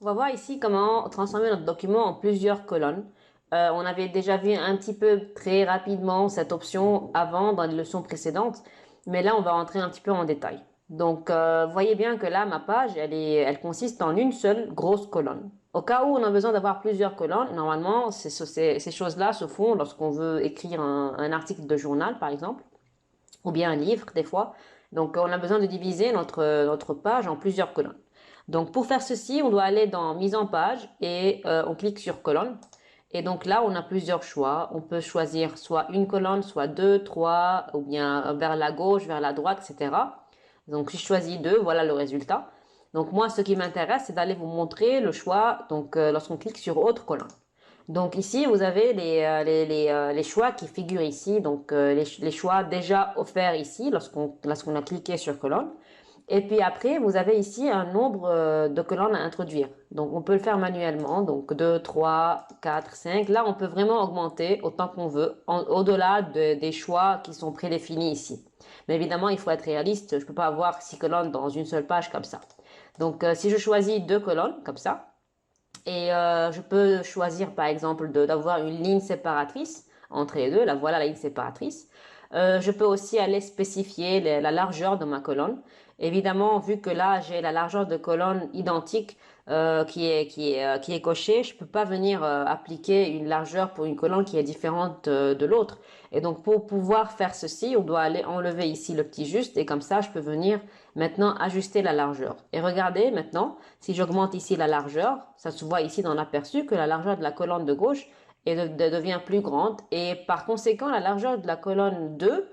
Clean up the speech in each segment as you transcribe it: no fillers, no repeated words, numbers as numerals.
On va voir ici comment transformer notre document en plusieurs colonnes. On avait déjà vu un petit peu très rapidement cette option avant dans les leçons précédentes, mais là on va rentrer un petit peu en détail. Donc voyez bien que là ma page elle consiste en une seule grosse colonne. Au cas où on a besoin d'avoir plusieurs colonnes, normalement ces choses-là se font lorsqu'on veut écrire un article de journal par exemple, ou bien un livre des fois. Donc on a besoin de diviser notre page en plusieurs colonnes. Donc pour faire ceci, on doit aller dans mise en page et on clique sur colonne. Et donc là, on a plusieurs choix. On peut choisir soit une colonne, soit deux, trois, ou bien vers la gauche, vers la droite, etc. Donc si je choisis deux, voilà le résultat. Donc moi, ce qui m'intéresse, c'est d'aller vous montrer le choix donc lorsqu'on clique sur autre colonne. Donc ici, vous avez les choix qui figurent ici, donc les choix déjà offerts ici lorsqu'on a cliqué sur colonne. Et puis après, vous avez ici un nombre de colonnes à introduire. Donc on peut le faire manuellement, donc 2, 3, 4, 5. Là, on peut vraiment augmenter autant qu'on veut, au-delà des choix qui sont prédéfinis ici. Mais évidemment, il faut être réaliste, je ne peux pas avoir 6 colonnes dans une seule page comme ça. Donc si je choisis 2 colonnes comme ça, et je peux choisir par exemple d'avoir une ligne séparatrice entre les deux. Là, voilà la ligne séparatrice. Je peux aussi aller spécifier la largeur de ma colonne. Évidemment, vu que là j'ai la largeur de colonne identique qui est cochée, je peux pas venir appliquer une largeur pour une colonne qui est différente de l'autre. Et donc pour pouvoir faire ceci, on doit aller enlever ici le petit juste et comme ça je peux venir maintenant ajuster la largeur. Et regardez maintenant, si j'augmente ici la largeur, ça se voit ici dans l'aperçu que la largeur de la colonne de gauche devient plus grande et par conséquent la largeur de la colonne 2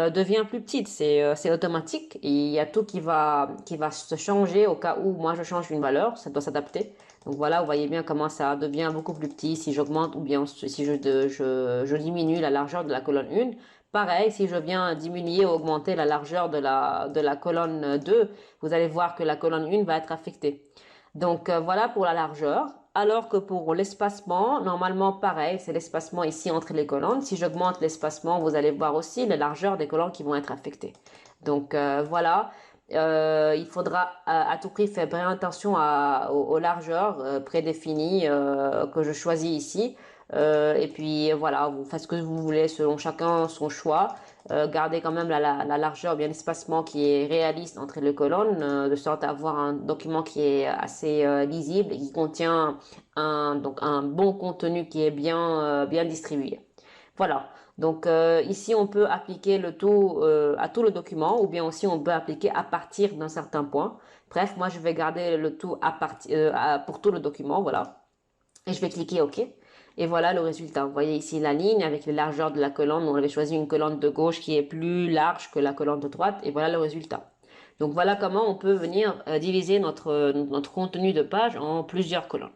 devient plus petite. C'est automatique et il y a tout qui va se changer au cas où moi je change une valeur, ça doit s'adapter. Donc voilà, vous voyez bien comment ça devient beaucoup plus petit si j'augmente ou bien si je diminue la largeur de la colonne 1. Pareil, si je viens diminuer ou augmenter la largeur de la colonne 2, vous allez voir que la colonne 1 va être affectée. Donc voilà pour la largeur. Alors que pour l'espacement, normalement pareil, c'est l'espacement ici entre les colonnes. Si j'augmente l'espacement, vous allez voir aussi la largeur des colonnes qui vont être affectées. Donc voilà, il faudra à tout prix faire bien attention aux largeurs prédéfinies que je choisis ici. Et puis voilà, vous faites ce que vous voulez selon chacun son choix. Gardez quand même la largeur, bien l'espacement qui est réaliste entre les colonnes, de sorte à avoir un document qui est assez lisible et qui contient donc un bon contenu qui est bien distribué. Voilà. Donc ici on peut appliquer le tout à tout le document ou bien aussi on peut appliquer à partir d'un certain point. Bref, moi je vais garder le tout pour tout le document, voilà. Et je vais cliquer OK. Et voilà le résultat. Vous voyez ici la ligne avec les largeurs de la colonne. On avait choisi une colonne de gauche qui est plus large que la colonne de droite. Et voilà le résultat. Donc voilà comment on peut venir diviser notre contenu de page en plusieurs colonnes.